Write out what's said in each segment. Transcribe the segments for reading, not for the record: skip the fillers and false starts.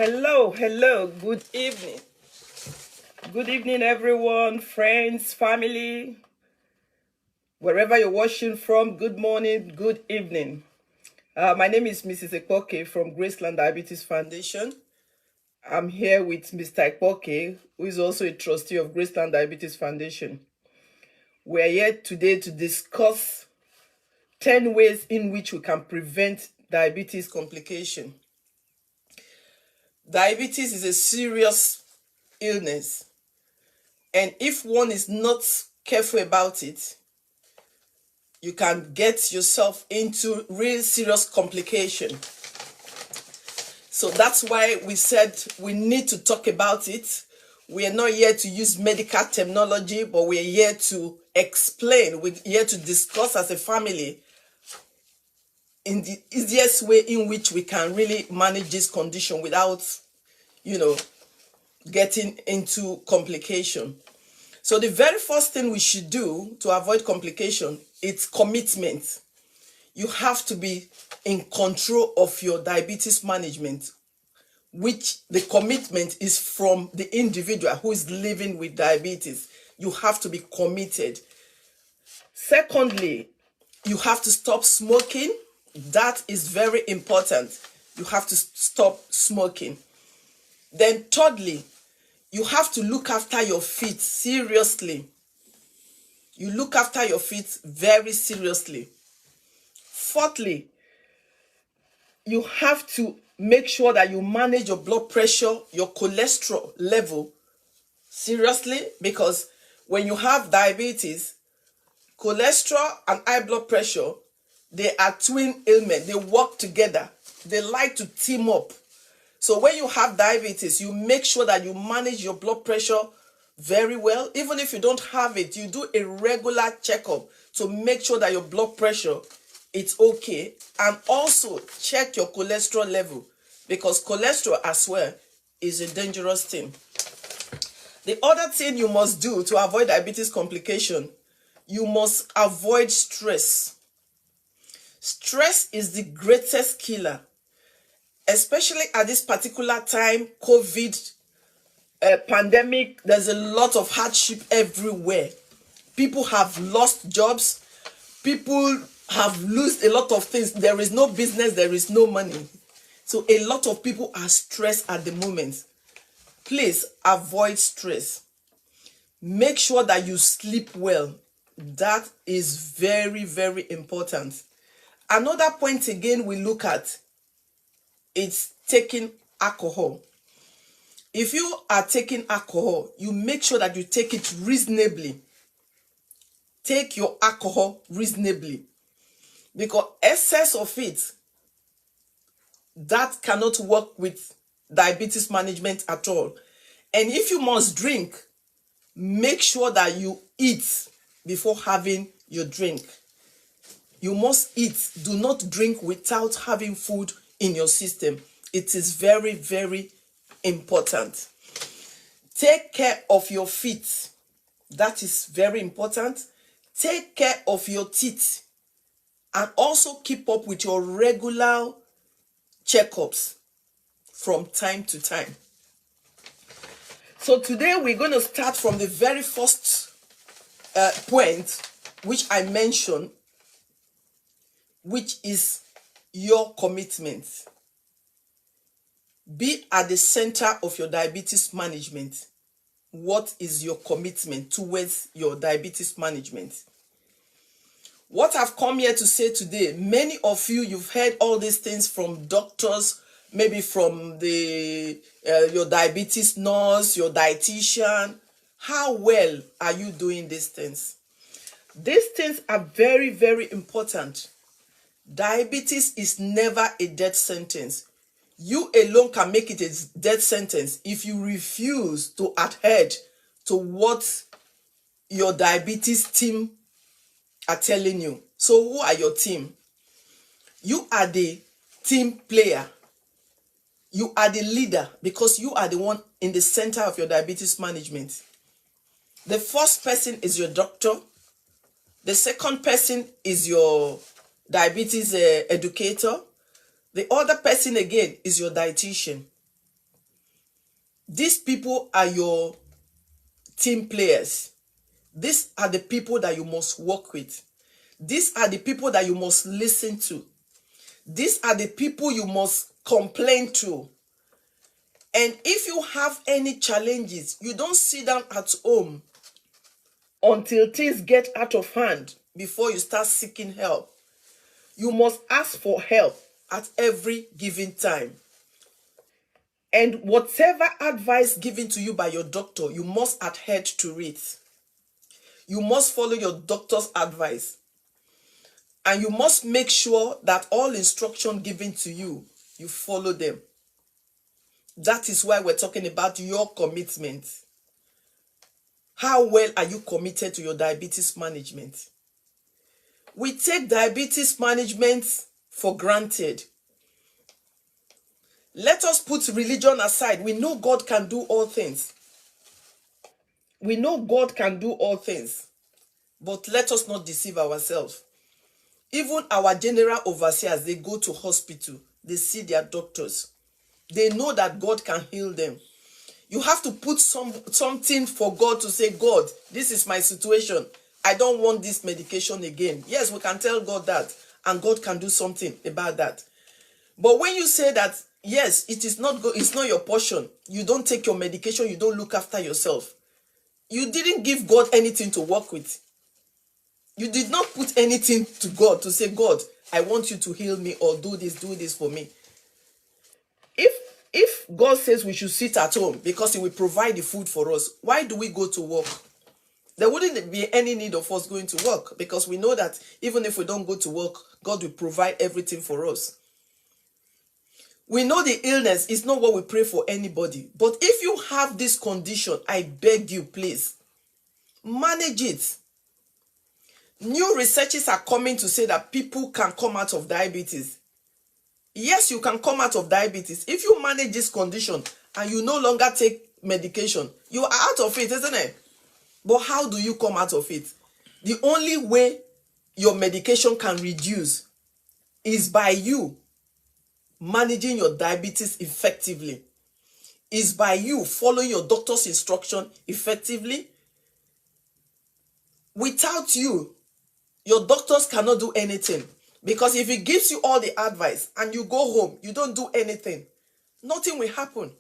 Hello, good evening. Good evening, everyone, friends, family, wherever you're watching from. Good morning, good evening. My name is Mrs. Ekpoke from Graceland Diabetes Foundation. I'm here with Mr. Ekpoke, who is also a trustee of Graceland Diabetes Foundation. We're here today to discuss 10 ways in which we can prevent diabetes complication. Diabetes is a serious illness, and if one is not careful about it, you can get yourself into real serious complication. So that's why we said we need to talk about it. We are not here to use medical terminology, but we are here to explain. We're here to discuss as a family in the easiest way in which we can really manage this condition without, getting into complication. So the very first thing we should do to avoid complication is commitment. You have to be in control of your diabetes management, which the commitment is from the individual who is living with diabetes. You have to be committed. Secondly, you have to stop smoking. That is very important. You have to stop smoking. Then thirdly, you have to look after your feet seriously. You look after your feet very seriously. Fourthly, you have to make sure that you manage your blood pressure, your cholesterol level seriously, because when you have diabetes, cholesterol and high blood pressure, they are twin ailments. They work together. They like to team up. So when you have diabetes, you make sure that you manage your blood pressure very well. Even if you don't have it, you do a regular checkup to make sure that your blood pressure is okay. And also check your cholesterol level, because cholesterol as well is a dangerous thing. The other thing you must do to avoid diabetes complication, you must avoid stress. Stress is the greatest killer. Especially at this particular time, COVID pandemic, there's a lot of hardship everywhere. People have lost jobs. People have lost a lot of things. There is no business, there is no money. So a lot of people are stressed at the moment. Please avoid stress. Make sure that you sleep well. That is very, very important. Another point again we look at, it's taking alcohol. If you are taking alcohol, you make sure that you take it reasonably. Take your alcohol reasonably, because excess of it, that cannot work with diabetes management at all. And if you must drink, make sure that you eat before having your drink. You must eat. Do not drink without having food in your system. It is very, very important. Take care of your feet. That is very important. Take care of your teeth. And also keep up with your regular checkups from time to time. So today we're going to start from the very first point, which I mentioned, which is your commitment. Be at the center of your diabetes management. What is your commitment towards your diabetes management? What I've come here to say today, many of you, you've heard all these things from doctors, maybe from your diabetes nurse, your dietitian. How well are you doing these things? These things are very, very important. Diabetes is never a death sentence. You alone can make it a death sentence if you refuse to adhere to what your diabetes team are telling you. So who are your team? You are the team player. You are the leader, because you are the one in the center of your diabetes management. The first person is your doctor. The second person is your diabetes educator. The other person again is your dietitian. These people are your team players. These are the people that you must work with. These are the people that you must listen to. These are the people you must complain to. And if you have any challenges, you don't sit down at home until things get out of hand before you start seeking help. You must ask for help at every given time. And whatever advice given to you by your doctor, you must adhere to it. You must follow your doctor's advice. And you must make sure that all instruction given to you, you follow them. That is why we're talking about your commitment. How well are you committed to your diabetes management? We take diabetes management for granted. Let us put religion aside. We know God can do all things. We know God can do all things. But let us not deceive ourselves. Even our general overseers, they go to hospital. They see their doctors. They know that God can heal them. You have to put something for God to say, God, this is my situation. I don't want this medication again. Yes, we can tell God that, and God can do something about that. But when you say that, yes, it is not good, it's not your portion. You don't take your medication, you don't look after yourself. You didn't give God anything to work with. You did not put anything to God to say, God, I want you to heal me or do this for me. If God says we should sit at home because he will provide the food for us, why do we go to work? There wouldn't be any need of us going to work because we know that even if we don't go to work, God will provide everything for us. We know the illness is not what we pray for anybody. But if you have this condition, I beg you, please, manage it. New researches are coming to say that people can come out of diabetes. Yes, you can come out of diabetes. If you manage this condition and you no longer take medication, you are out of it, isn't it? But how do you come out of it? The only way your medication can reduce is by you managing your diabetes effectively. Is by you following your doctor's instruction effectively. Without you, your doctors cannot do anything. Because if he gives you all the advice and you go home, you don't do anything, nothing will happen.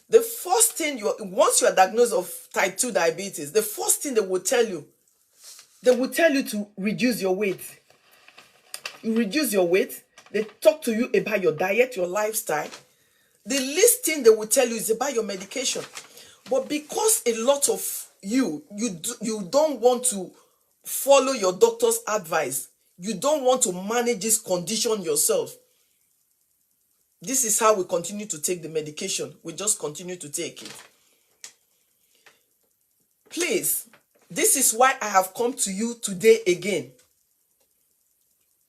The first thing, once you are diagnosed of type 2 diabetes, the first thing they will tell you to reduce your weight. You reduce your weight, they talk to you about your diet, your lifestyle. The least thing they will tell you is about your medication. But because a lot of you don't want to follow your doctor's advice, you don't want to manage this condition yourself. This is how we continue to take the medication. We just continue to take it. Please, this is why I have come to you today again.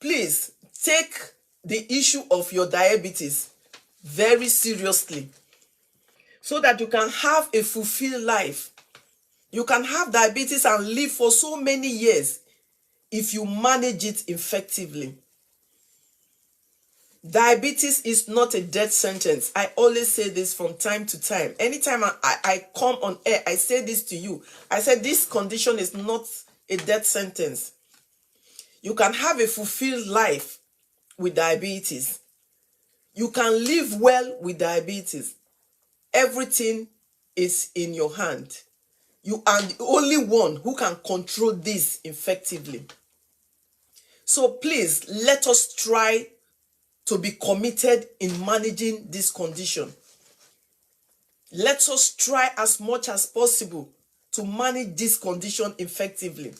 Please, take the issue of your diabetes very seriously so that you can have a fulfilled life. You can have diabetes and live for so many years if you manage it effectively. Diabetes is not a death sentence. I always say this from time to time. Anytime I come on air, I say this to you. I said this condition is not a death sentence. You can have a fulfilled life with diabetes. You can live well with diabetes. Everything is in your hand. You are the only one who can control this effectively. So please, let us try to be committed in managing this condition. Let us try as much as possible to manage this condition effectively.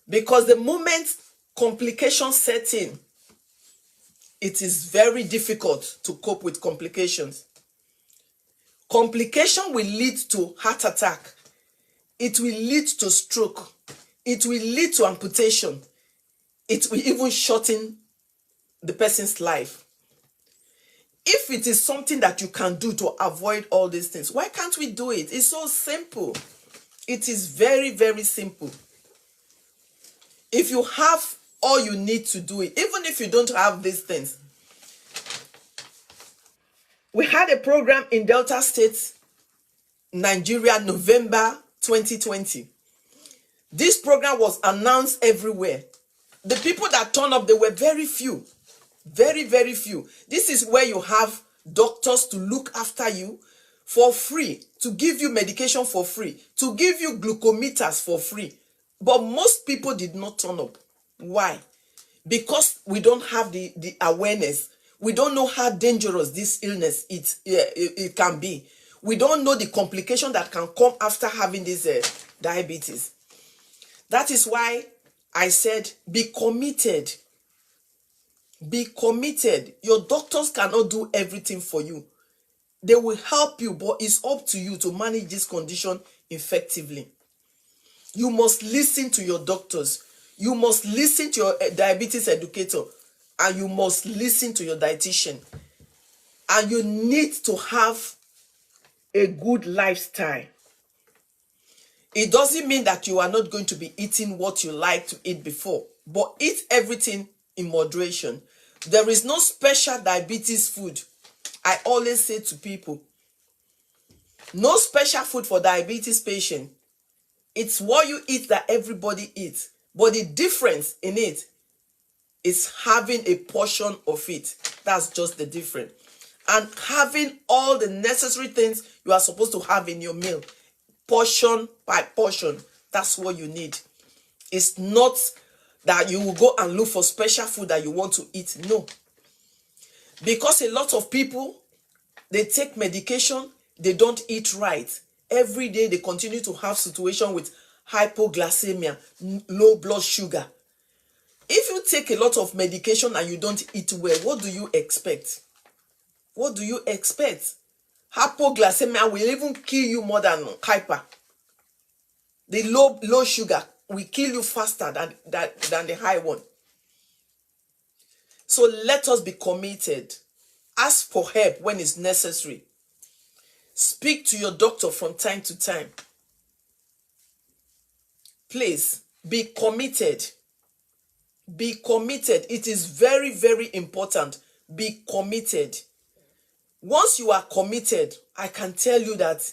Because the moment complications set in, it is very difficult to cope with complications. Complication will lead to heart attack. It will lead to stroke. It will lead to amputation. It will even shorten the person's life. If it is something that you can do to avoid all these things, why can't we do it? It's so simple. It is very, very simple. If you have all you need to do it, even if you don't have these things, We had a program in Delta State, Nigeria, November 2020. This program was announced everywhere. The people that turned up, they were very few. Very, very few. This is where you have doctors to look after you for free, to give you medication for free, to give you glucometers for free. But most people did not turn up. Why? Because we don't have the awareness. We don't know how dangerous this illness it can be. We don't know the complication that can come after having this diabetes. That is why I said, be committed. Be committed. Your doctors cannot do everything for you. They will help you, but it's up to you to manage this condition effectively. You must listen to your doctors. You must listen to your diabetes educator. And you must listen to your dietitian. And you need to have a good lifestyle. It doesn't mean that you are not going to be eating what you like to eat before, but eat everything in moderation. There is no special diabetes food. I always say to people, no special food for diabetes patient. It's what you eat that everybody eats. But the difference in it is having a portion of it. That's just the difference. And having all the necessary things you are supposed to have in your meal. Portion by portion. That's what you need. It's not that you will go and look for special food that you want to eat. No. Because a lot of people, they take medication, they don't eat right. Every day they continue to have situation with hypoglycemia, low blood sugar. If you take a lot of medication and you don't eat well, what do you expect? What do you expect? Hypoglycemia will even kill you more than hyper. The low sugar will kill you faster than the high one. So let us be committed. Ask for help when it's necessary. Speak to your doctor from time to time. Please, be committed. Be committed. It is very, very important. Be committed. Once you are committed, I can tell you that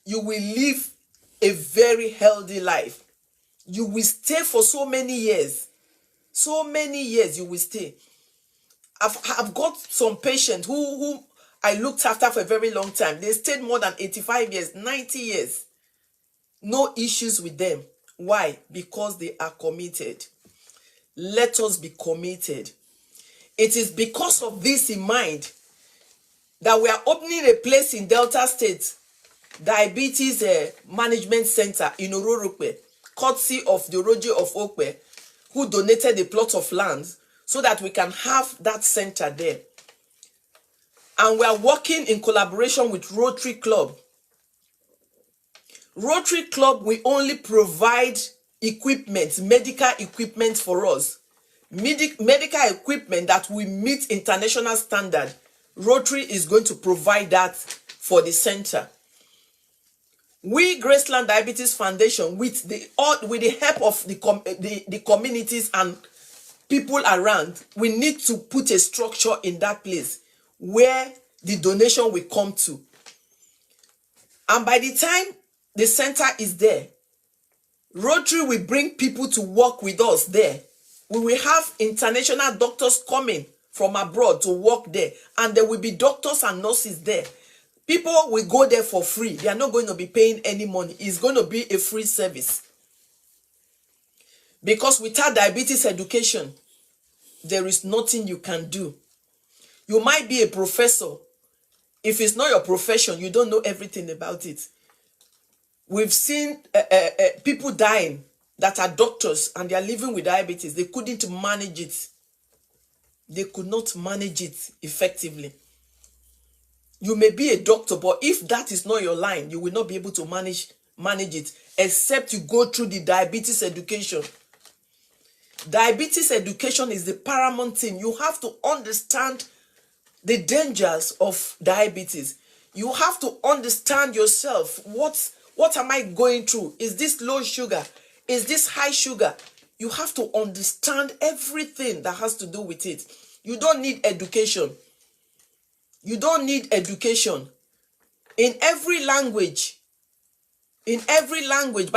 you will live a very healthy life. You will stay for so many years. So many years you will stay. I've got some patients who I looked after for a very long time. They stayed more than 85 years, 90 years. No issues with them. Why? Because they are committed. Let us be committed. It is because of this in mind that we are opening a place in Delta State, Diabetes Management Center in Ororokwe, courtesy of the Roger of Okwe, who donated a plot of land so that we can have that center there. And we are working in collaboration with Rotary Club. Rotary Club will only provide equipment, medical equipment for us. Medical equipment that will meet international standard. Rotary is going to provide that for the center. We, Graceland Diabetes Foundation, with the help of the communities and people around, we need to put a structure in that place where the donation will come to. And by the time the center is there, Rotary will bring people to work with us there. We will have international doctors coming from abroad to work there. And there will be doctors and nurses there. People will go there for free. They are not going to be paying any money. It's going to be a free service. Because without diabetes education, there is nothing you can do. You might be a professor. If it's not your profession, you don't know everything about it. We've seen people dying that are doctors and they are living with diabetes. They couldn't manage it. They could not manage it effectively. You may be a doctor, but if that is not your line, you will not be able to manage it, except you go through the diabetes education. Diabetes education is the paramount thing. You have to understand the dangers of diabetes. You have to understand yourself. What am I going through? Is this low sugar? Is this high sugar? You have to understand everything that has to do with it. You don't need education. You don't need education. In every language, by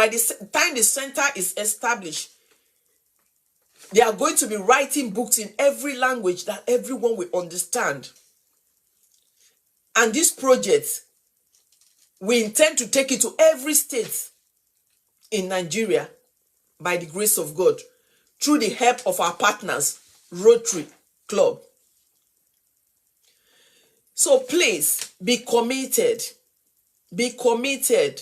the time the center is established, they are going to be writing books in every language that everyone will understand. And this project, we intend to take it to every state in Nigeria by the grace of God, through the help of our partners, Rotary Club. So please, be committed. Be committed.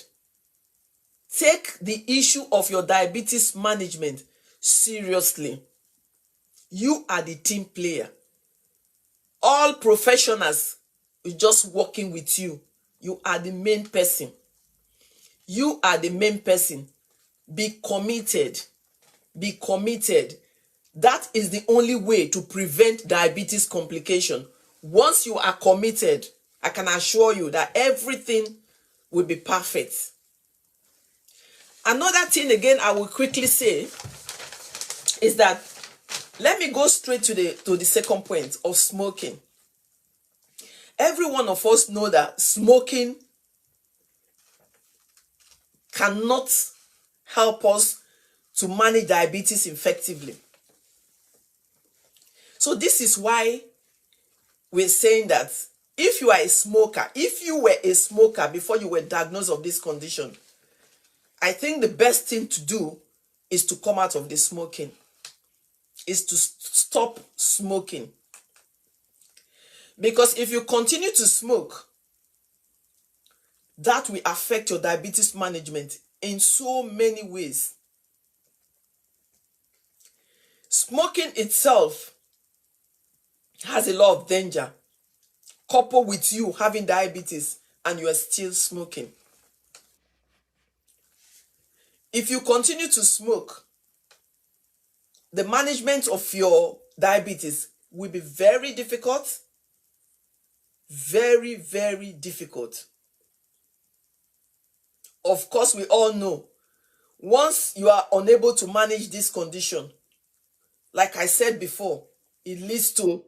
Take the issue of your diabetes management seriously. You are the team player. All professionals are just working with you. You are the main person. You are the main person. Be committed. Be committed. That is the only way to prevent diabetes complication. Once you are committed, I can assure you that everything will be perfect. Another thing again I will quickly say is that, let me go straight to the second point of smoking. Every one of us know that smoking cannot help us to manage diabetes effectively. So this is why we're saying that if you are a smoker, if you were a smoker before you were diagnosed of this condition, I think the best thing to do is to come out of the smoking, is to stop smoking. Because if you continue to smoke, that will affect your diabetes management in so many ways. Smoking itself has a lot of danger, coupled with you having diabetes and you are still smoking. If you continue to smoke, the management of your diabetes will be very difficult. Very, very difficult. Of course, we all know, once you are unable to manage this condition, like I said before, it leads to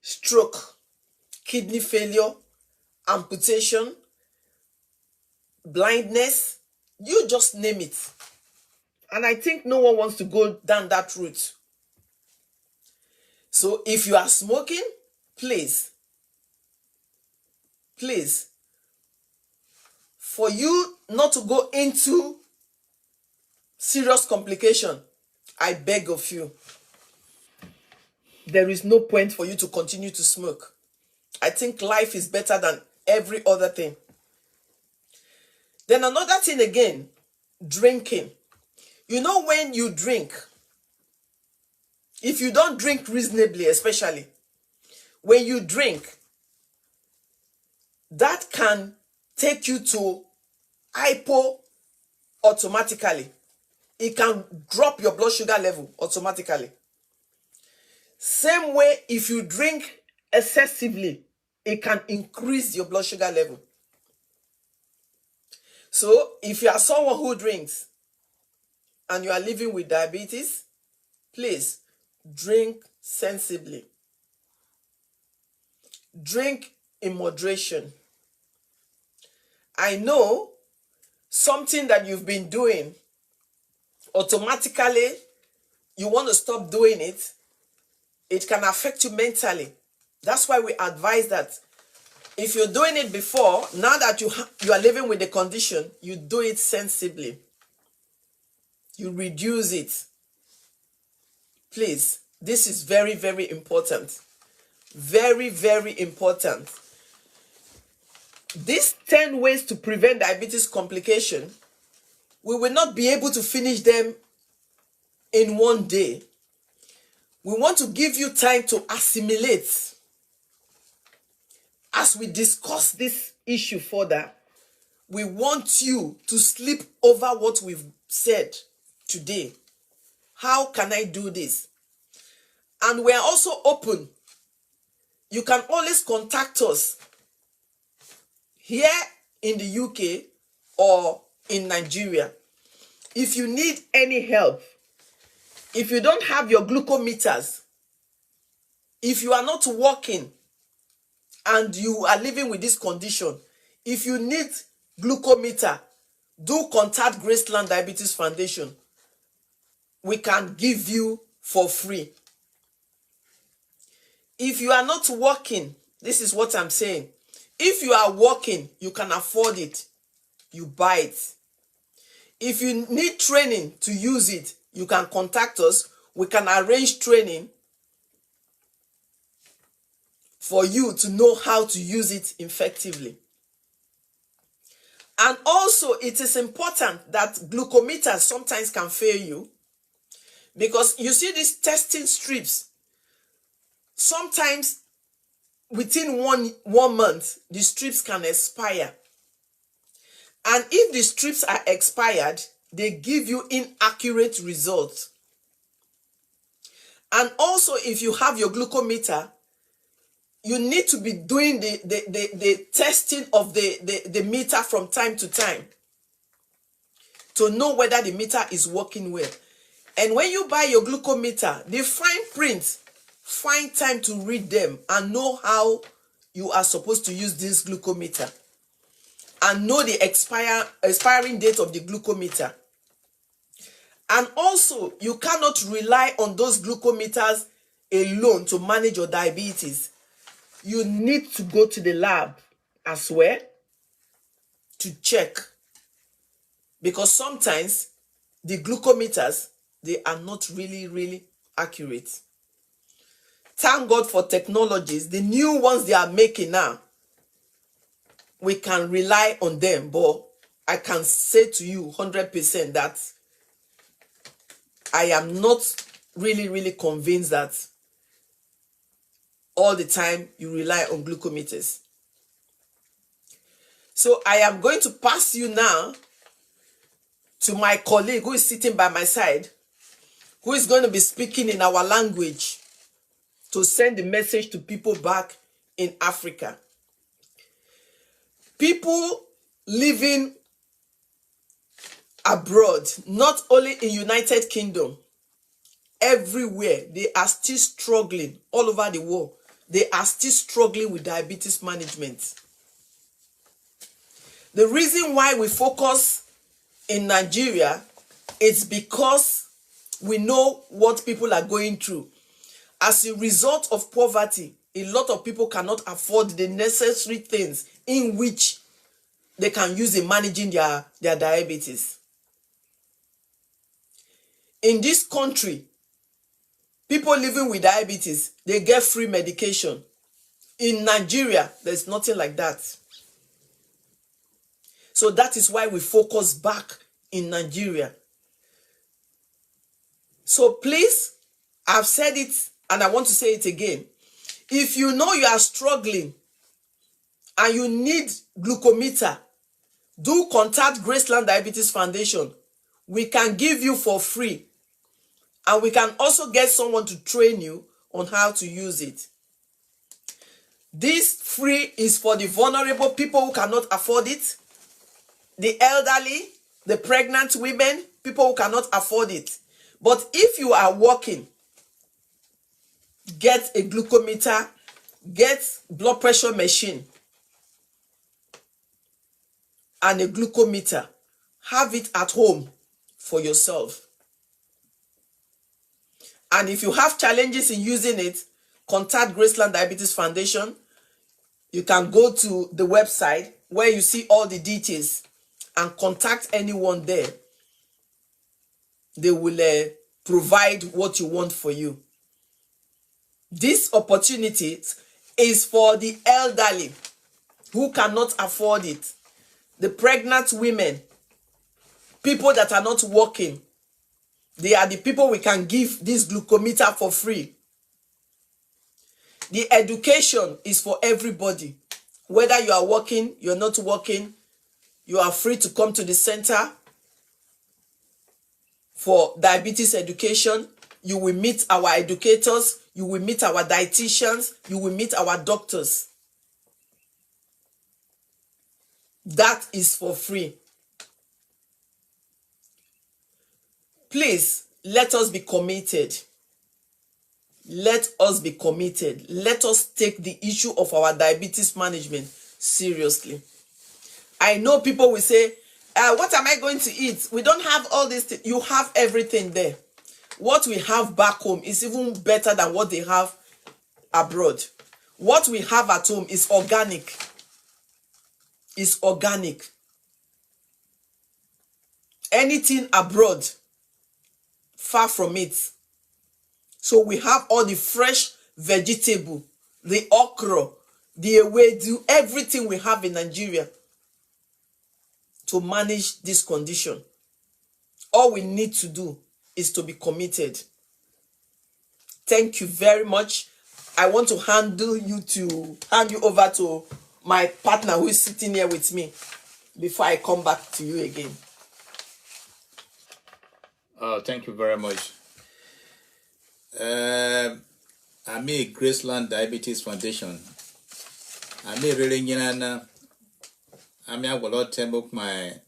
stroke, kidney failure, amputation, blindness, you just name it. And I think no one wants to go down that route. So if you are smoking, please, for you not to go into serious complication, I beg of you, there is no point for you to continue to smoke. I think life is better than every other thing. Then another thing again, drinking. You know, when you drink, if you don't drink reasonably, especially, when you drink, that can take you to hypo automatically. It can drop your blood sugar level automatically. Same way, if you drink excessively, it can increase your blood sugar level. So if you are someone who drinks and you are living with diabetes, please drink sensibly. Drink in moderation. I know something that you've been doing, automatically you want to stop doing it. It can affect you mentally. That's why we advise that if you're doing it before, now that you are living with the condition, you do it sensibly. You reduce it. Please, this is very, very important. Very, very important. These 10 ways to prevent diabetes complication, we will not be able to finish them in one day. We want to give you time to assimilate. As we discuss this issue further, we want you to sleep over what we've said today. How can I do this? And we're also open. You can always contact us here in the UK or in Nigeria. If you need any help, if you don't have your glucometers, if you are not working and you are living with this condition, if you need glucometer, do contact Graceland Diabetes Foundation. We can give you for free. If you are not working, this is what I'm saying. If you are working, you can afford it, you buy it. If you need training to use it, you can contact us. We can arrange training for you to know how to use it effectively. And also, it is important that glucometers sometimes can fail you, because you see these testing strips, sometimes within one month, the strips can expire. And if the strips are expired, they give you inaccurate results. And also, if you have your glucometer, you need to be doing the testing of the meter from time to time to know whether the meter is working well. And when you buy your glucometer, the fine print, find time to read them and know how you are supposed to use this glucometer, and know the expiring date of the glucometer. And also, you cannot rely on those glucometers alone to manage your diabetes. You need to go to the lab as well to check, because sometimes the glucometers, they are not really accurate. Thank God for technologies, the new ones they are making now. We can rely on them, but I can say to you 100% that I am not really convinced that all the time you rely on glucometers. So I am going to pass you now to my colleague who is sitting by my side, who is going to be speaking in our language to send the message to people back in Africa. People living abroad, not only in United Kingdom, everywhere, they are still struggling all over the world. They are still struggling with diabetes management. The reason why we focus in Nigeria is because we know what people are going through. As a result of poverty, a lot of people cannot afford the necessary things in which they can use in managing their diabetes. In this country, people living with diabetes, they get free medication. In Nigeria, there's nothing like that. So that is why we focus back in Nigeria. So please, I've said it and I want to say it again. If you know you are struggling and you need glucometer, do contact Graceland Diabetes Foundation. We can give you for free. And we can also get someone to train you on how to use it. This free is for the vulnerable people who cannot afford it, the elderly, the pregnant women, people who cannot afford it. But if you are working, get a glucometer, get blood pressure machine and a glucometer. Have it at home for yourself. And if you have challenges in using it, contact Graceland Diabetes Foundation. You can go to the website where you see all the details and contact anyone there. They will provide what you want for you. This opportunity is for the elderly who cannot afford it, the pregnant women, people that are not working. They are the people we can give this glucometer for free. The education is for everybody. Whether you are working, you're not working, you are free to come to the center for diabetes education. You will meet our educators, you will meet our dietitians, you will meet our doctors. That is for free. Please, let us be committed. Let us be committed. Let us take the issue of our diabetes management seriously. I know people will say, what am I going to eat? We don't have all this. You have everything there. What we have back home is even better than what they have abroad. What we have at home is organic. Is organic. Anything abroad, far from it. So we have all the fresh vegetable, the okra, the ewedu, everything we have in Nigeria to manage this condition. All we need to do is to be committed. Thank you very much. I want to hand you over to my partner who is sitting here with me before I come back to you again. Thank you very much. I'm a Graceland Diabetes Foundation. I'm a really young. I'm a lot of my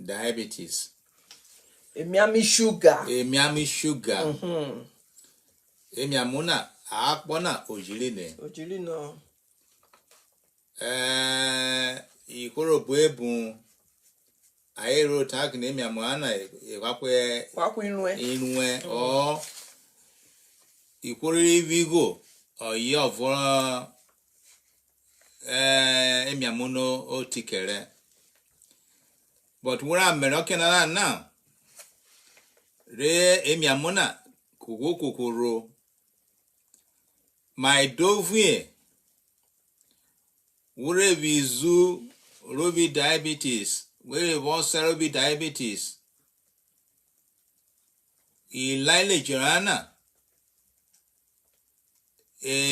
diabetes. Miami sugar. Miami sugar. Miamuna akbona ojiline. Ojilino. Ikoro buebu. Aero tag name Yamana, inwe or equally vigo or year for Emiamono or Tikere. But where I'm American now, Re Emiamona, Kukuro, my dovie, Ure vizu, Ruby diabetes. Where was cerebral diabetes? Ilaile Jorana.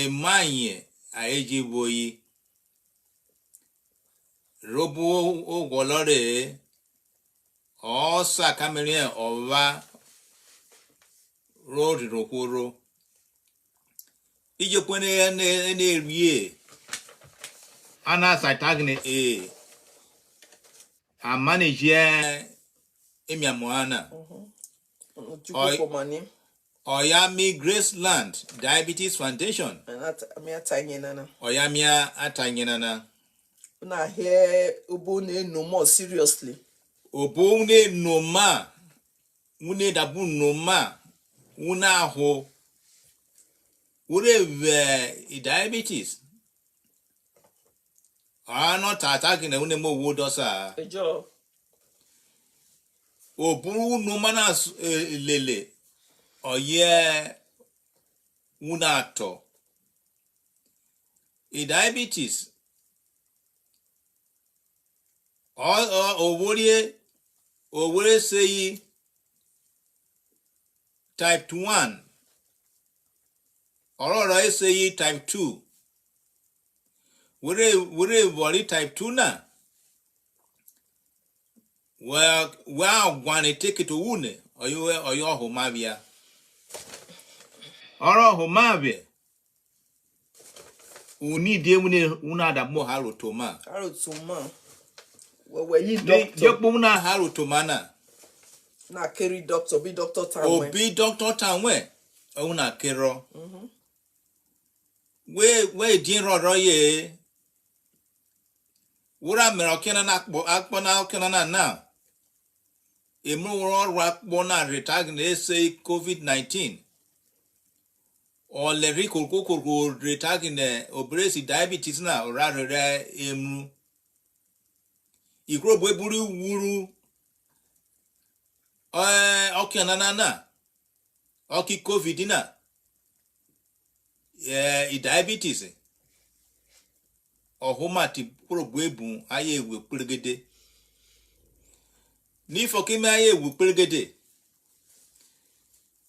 Manye aeji boyi. Robo o golore. Osa kamelien ova. Road rokuro. Ijo pwene ene rie. Ana saitagne I manage here Emiamoana. Oyami Graceland Diabetes Foundation. Oyamia Atanyanana. Una here Ubune no more seriously. Obune no ma. Une dabu no ma. Una ho. Ure diabetes. Not attacking the mo wodosa. Ejo. Oburu no manas lele. Oye unato. Diabetes. Ovore say type 1. Or I say type 2. Wure body type 2 na. Well, one take it to une or you homavia. Or homavia. Uni de una da mo harutoma. Harutoma. Well, were you doctor? Yopuna harutomana. Na carry doctor, be Doctor Tanwe. Oh, be Doctor Tanwe. Una kero. Where din roye. Wura American akpona kenana now. Emu rock bona retag say COVID-19. Or le rico retag in the obesity diabetes now or rather emu. Ikro buru wuru. Okay na. Okay COVID na. Diabetes. Or homati probably aye will purgade. Ni for kime aye will purgade.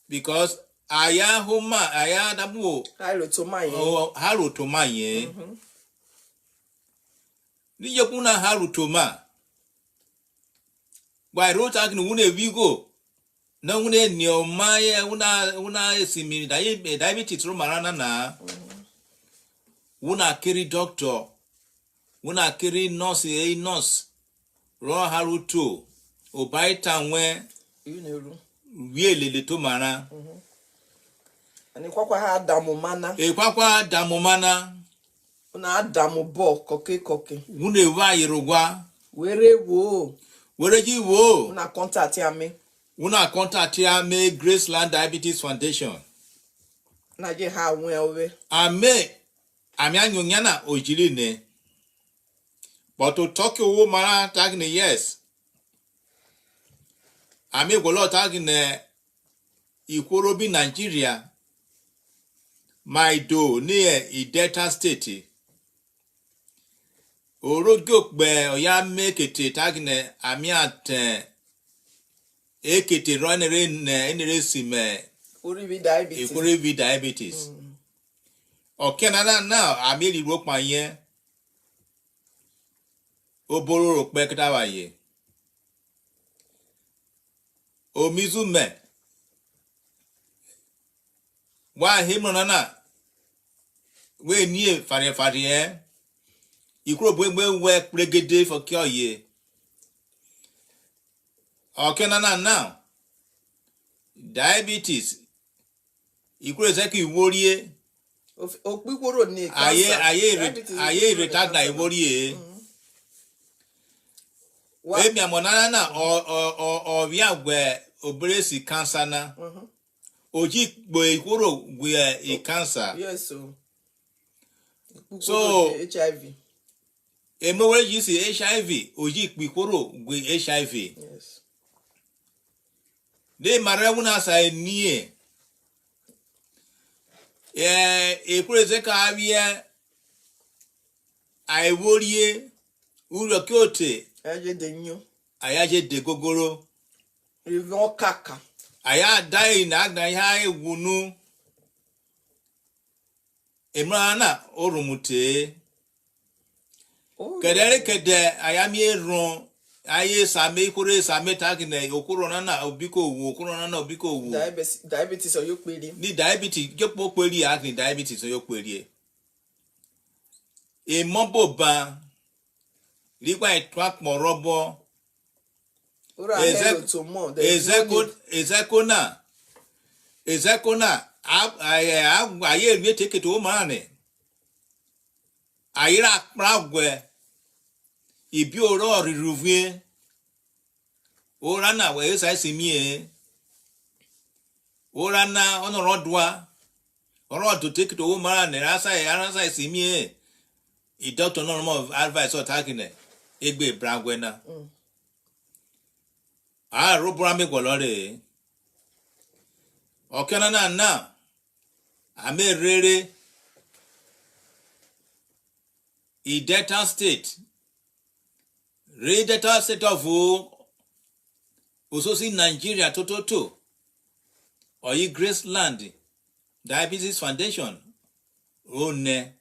Because aya homa aya dabu haru to maye. Ni yopuna haru to ma. Why wrote akin une vigo. No une neo maye una simi diabetes romarana na. Una carry doctor. Una carry nurse, ro haruto, obai tanwe, wiele le to mara ani kwakwa ha adamu mana e kwakwa damomana una adamu bo koke wune wa yerogwa were ji wo una contact ame una contact ya me Graceland Diabetes Foundation na je ha won owe ame ami anyonya na ojiri ne but to talk wo mara tag ne yes ami golo tag ne Ikorobi Nigeria my do near Delta State orogokpe oya mekete tagne amiat ekete ronere enere sime Ikorobi diabetes okenana now ameli ropa yen obororo pe ktawaye omizume wa himronana we nie fare Ikorobo egbe we pregede for kyo ye okenana now diabetes Ikoro zeki iworie okpikoro ni cancer aye retard na iworie emi amonana na o via gwe obresi cancer na oji gbo Ikoro gwe e cancer yes so HIV emowere ji si HIV oji Ikoro gwe HIV yes de marawuna sa nie Ikoro zeka avia aiworie uro kyote aje de nyo ayaje de gogoro rivon kaka aya dai na agna ya ewunu emrana orumute kede ayami erun aye same Ikoro same tagine okoro nana obiko wu diabetes oyoperi ni diabetes jopo peri akni diabetes oyoperi e mobo ba rigba itwak morobo ezekona aye mi take to mane ayira pragwe ibi oro riruvie orana we sai simie orana onorodwa oro to take to mane rasa simie I doctor no more advice or taking egbe bragwe na robura me golore okenana na ame rere Delta State Delta State of Ososi Nigeria to oyi Graceland Diabetes Foundation one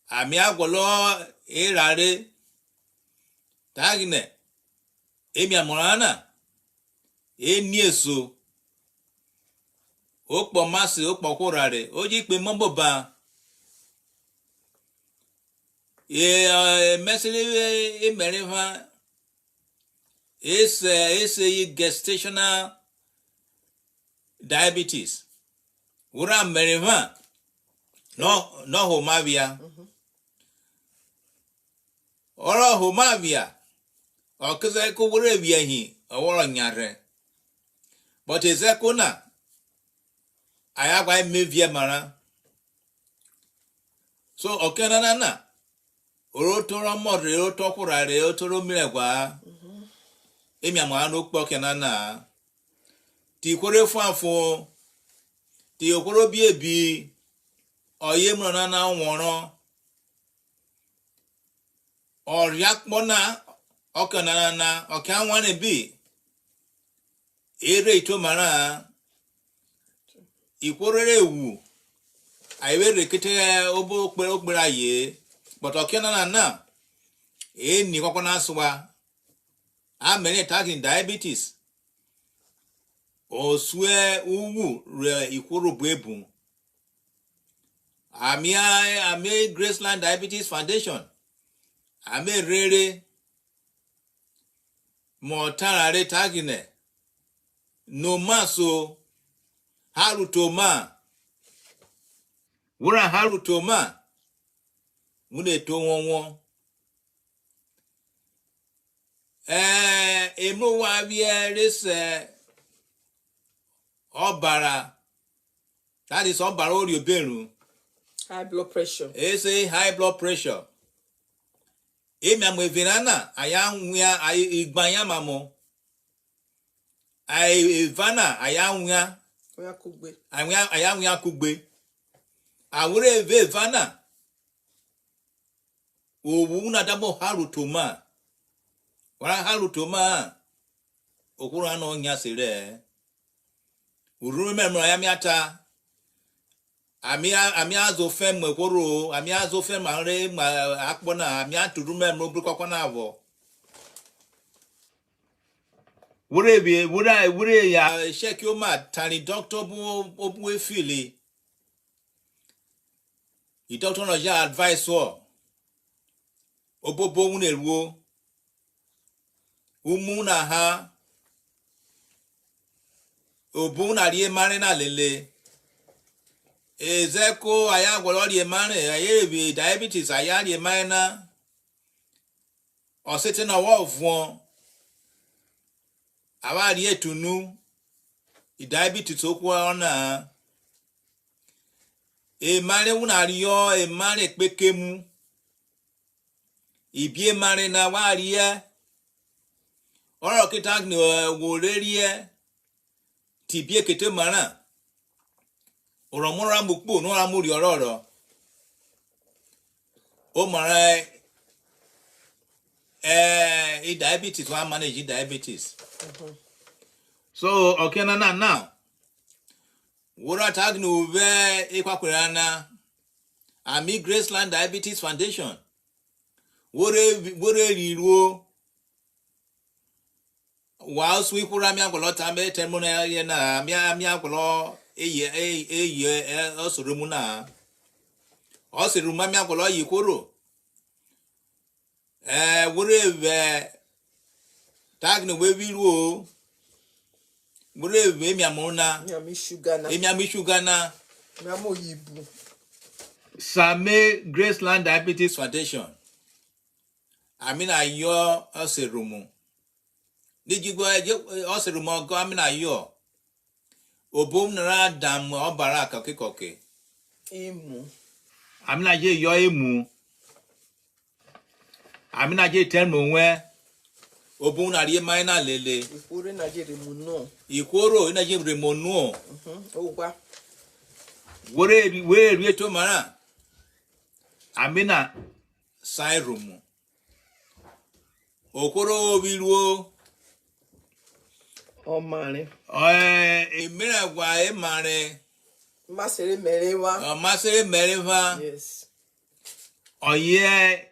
ami agwolo erare tagne emi amorana eni eso opo masi opo kurare oji pe mombo ba mesele emerefa ese gestational diabetes ura merefa no homavia oro homavia okuze ko wore biahi oworo nyare but ezeko na ayagwa mevie mara so okenana na orotoro modre otokurare otoro miregwa emi amara no po okenana ti kore fuafo ti okoro bi ebi oye mrona na wonro oriakpona okenana na okanwane bi ere ito mara Ikorere ewu aiwere kete obo okpera ye but okenana na ni kokona aswa amene taking diabetes oswe uwu re Ikoro buebu ame Graceland Diabetes Foundation ame rere mo tarare tagine no maso harutoma wura harutoma mune to won emu wa bia rese obara, that is obara ori oberu, high blood pressure. It's a high blood pressure. Emi amo evirana aya nwia ayi igbanya mamo. Ayi evana aya nwia Oya kugbe. aya nwia kugbe. Awure eve vana. Owu na dabo harutoma. Wara harutoma. Okuru ano nya sere. Uru memro aya miata. Ami azo fem ekoro, ami azo fem are ma akpona, ami aturu memro brukwa na avo. Wure ya sheki o ma tani doctor bu efili. The doctor no ja advice wo. Obobo wune ruo. Umu na ha. Obu na rie mare na lele. Ezeko aya gwolori emare ayebi diabetes aya ri emare na. O sete na wo vuon. Awa ri etunu. Diabetes okwa ona. Emare una riyo emare pekemu. Ibi emare na wa ri e. Oro kita ni wo re ri e. Ti bi ekete mara. Oromora mukpo no amuri ororo. O mara diabetes wa manage diabetes. So okay na now. Wora tag no ve ekwakwera Ami Graceland Diabetes Foundation. Wore riruo. Wa swi kura mi agolo tambe terminal ye na mi agolo eye osoro mu na osiru mami agolo yikoro wure ve tag no we biru wure ve mi amona Mi sugar na. mi sugar na Mi amo yibu. Same Graceland Diabetes Foundation. Amina yo osiru mu Dijigo osiru mo go amina yo Obum nara dam obara koke. Emu. Amina je yo emu. Amina je termo nwe. Obum na rie mai na lele. Ikoro na je remuno. Ikoro na je remono. Ogwa. We rie to mara. Amina sai rumu. Okoro obiruo. O mare. Emira gwa emare. Masere merewa. Masere merewa. Yes. Oye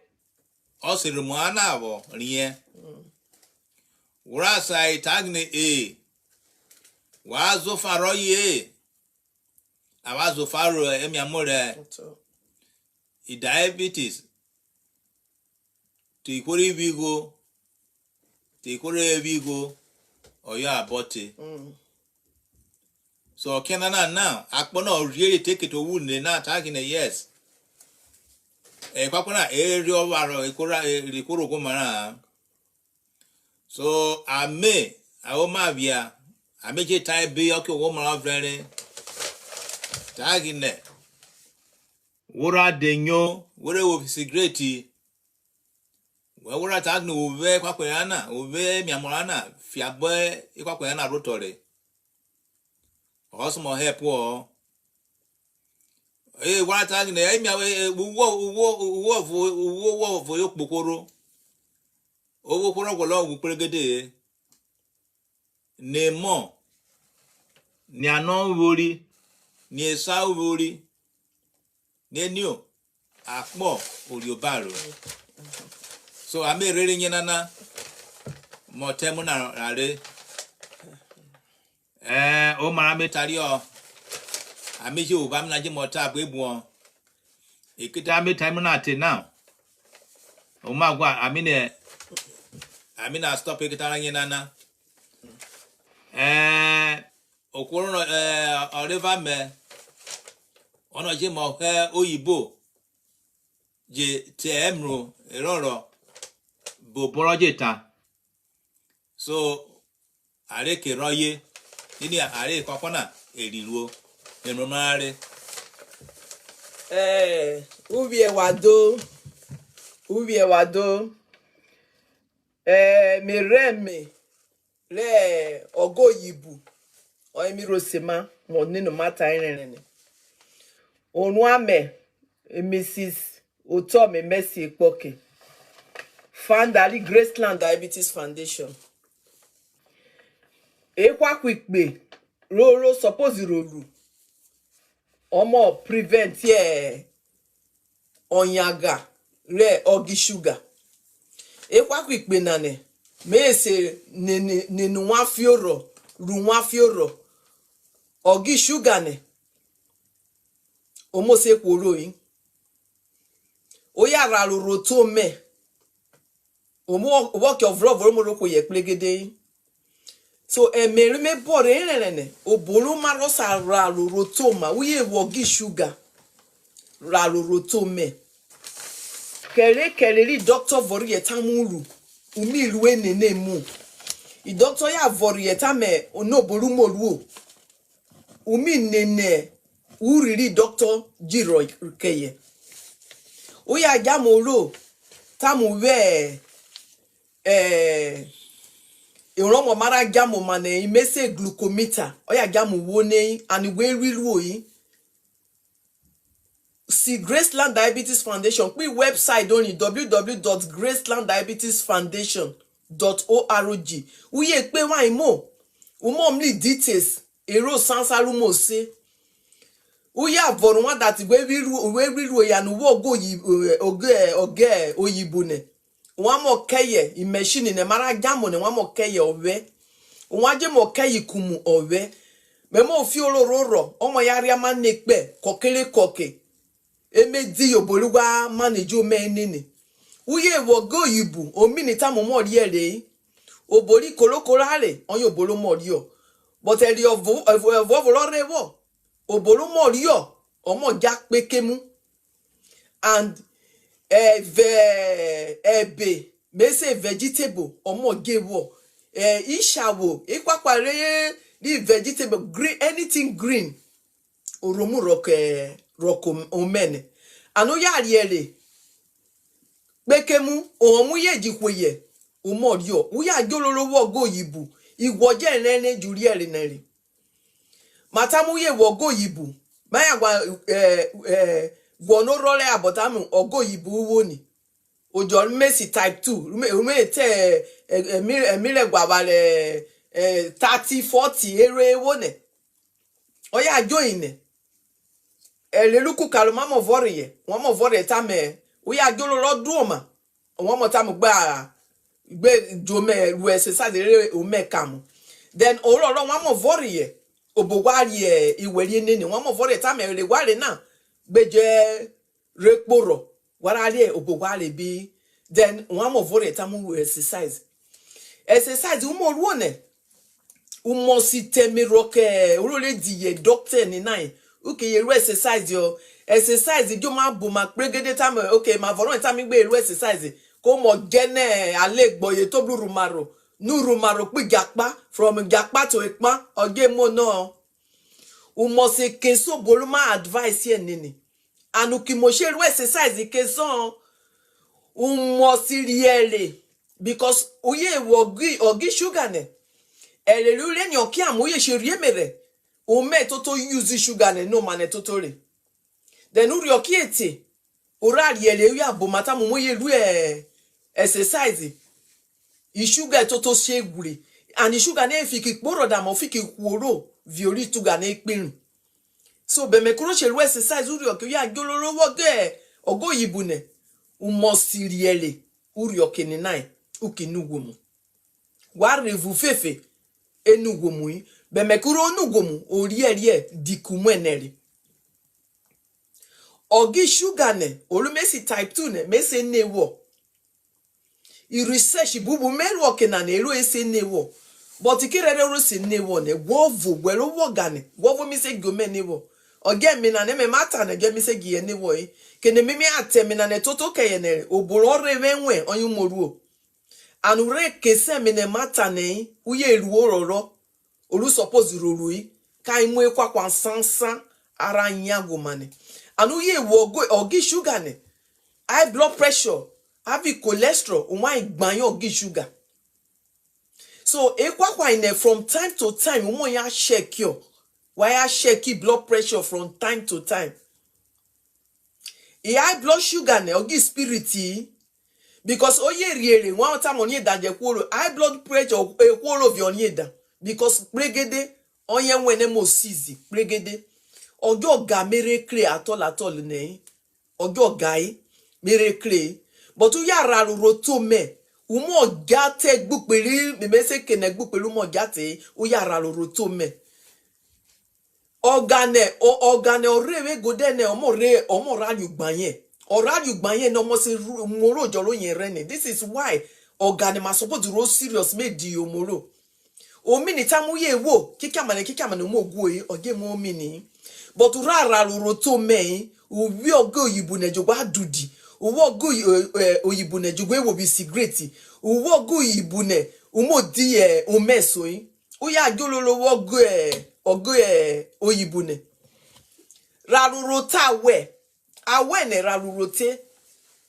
osiru mu ana abo rie. Wura sai tagne Wa zo faro ye. Awazo faro emi amore. Diabetes. Ti kori bigo. Oya abote. So kenana now akpona really take it to wound na attacking yes. Kwapona eri owaro ikoro go mara. So ame awoma bia ameje tai be okay wo mara very tagging wura denyo wure wo cigarette. Wura tag no we kwakwena we miamorana fiabe ikwakwena rotore. Osmo help wo. Wura tag na emi wo vo yokpokoro. Owo koro golo wu pregede. Nemo ni anon wori ni esa wori ni enio akpo oriobaro. So ame rere nyenana motemu na rare. O mara metari o. Ame je oba mna je mota agbebu. Ekita ame time na ate now. O magwa amina stop ekita nyenana. Okworo Oliver me ono je mo oyibo je te emro eroro bo borojeta so are ke roye nini are kokona eriruo enomare ubi ewado mireme le ogo yibu o emiro sema mo ninu mata irene onu ame Mrs. Otome Mercy Ekpoke, founder Graceland Diabetes Foundation. Ekwa kwikbe roro suppose rolu omo prevent onyaga re ogi sugar. Ekwa kwikbe nane me se ninu nwa fioro ru nwa fioro ogi sugar ne omo se kworo yin oya ra roro to me omo work of love omo ro ko ye plegede so emeri me bore rene obolu ma ro sa ra roro to ma uye wogi sugar ra roro to me kele ri doctor vori etamuru umi ilu enene mu I doctor ya vori etame onobolu moruo umi nene uriri doctor jiro keye oya jamoro tamu we ìrànmọ́ mara jamu mane imese glucometer oya jamu wo nei and we rilu yi see Graceland Diabetes Foundation pe website only www.gracelanddiabetesfoundation.org uye pe wa imo umo mli details ero sansalu mo se uya avoru wa that we rilu ya nu wo go yi oge oyibo ne wọ́n mọ̀ kẹ́yẹ̀ ìmẹ̀ṣínì ní mara jámọ̀ ní wọ́n mọ̀ kẹ́yẹ̀ ọ̀wẹ́ wọ́n ajé mọ̀ kẹ́yẹ̀ kùmù ọ̀wẹ́ mẹ́mọ́ òfin olóró rọ̀ ọmọ yàrá yà máa ń nẹ́pẹ́ kọ̀kẹ́lẹ́ kọ̀kẹ́ emedi òbólúwà mánéjú mẹ́ẹ̀nìní wúyẹ̀ ìwọ̀gẹ́ òyìnbó omi níta mọ̀ mọ̀ rí ẹ̀rẹ́ yìí òbólí kòlókòló àrẹ̀ ọ̀yìn òbóló mọ̀ rí ọ̀ bọ̀tẹ̀lì ọ̀vọ̀vọ̀lọ́rẹ́ wọ̀ òbóló mọ̀ rí ọ̀ ọmọ já pékémú and ebe mese vegetable omo gewo ishawo ikwapare the vegetable green anything green oromu rock omene anu ya riere pekemu omu yejikwoye umodio uya jololowo go yibu igwoje nene juri ere nere matamu ye wo go yibu maya gwa gwono role abotamu ogo yibu woni ojo Messi type 2 rume te emile gwabale 30 40 ere wone oya join eleluku kaloma mo voriye won mo voriye tame oya jolo loduma won mo tamu gba jome ruese sadere o mekamu then ororo won mo voriye obowari iweri nini won mo voriye tame ele ware na beje rekporo warale obogwale bi then one more vore tamu exercise umo ruone umo sitemi roke urole diye doctor ni nine okay you exercise yo exercise jo ma bu ma pregede tamu okay ma voro tamu gbe ru exercise ko mo gene alegboye to bluru maro nuru maro pe japa from japa to ipan oge mo no umo se keso boluma advice ye nini anuki mo se ru exercise keson umo siriere because oye ogi sugar ne ele lule ni oki amoye se rie mere o me toto use sugar ne no mane toto re then uri oki ete ora riele wi abomata mo moye ru exercise i sugar toto se gure and sugar na fiki poro da mo fiki kuoro violi tuga na ipin so be me kuro se ru exercise uri oki ya jololo wo ge ogo yibu ne umo siriele uri oki ni nine uki nugomu wa revu fefe enugomu yi be me kuro nugomu ori eri dikumu eneri ogi sugar ne olumesi type 2 ne mese newo i research bubu meru oki na ero ese newo but ikirere rusi newo ne wovu gwero wogane wovu mi se gome newo oge mi na ne me mata na ge mi se gie newo yi kene mimi ate mi na ne toto keyene oburo rewenwe onyu moruo anure kese mi ne mata ne uye ruo roro olu suppose ruru yi kai mu kwa sansan ara nyago mane anu ye wo ogi sugar ne high blood pressure have cholesterol unwa igbanyo ogi sugar. So ekwa ine from time to time umo ya check yo why ya check blood pressure from time to time. E high blood sugar ne ogi spirit because oye riere one time onye da je kworo high blood pressure e kworo vi onye da because pregede onye nwene mo sizi pregede ojo ga mere kre atol ne ojo gai mere kre but u ya raru roto me umo gate gbupere me me se kene gbupere umo gate u ya raru roto me organe orewe gode ne omo radio gbanye no mo se moro jolo yen rene. This is why organe ma suppose ro serious me di omoro o mini tamu ye wo kika mane mo guoyi oge mo mini but rara roto me uwi ogo yibu ne jogwa dudi uwo ogo oyibu ne jogwa wo bi cigarette uwo ogo yibu ne umo di omeso yi uya jololo ogo oyibu ne raru rota awe ne raru rote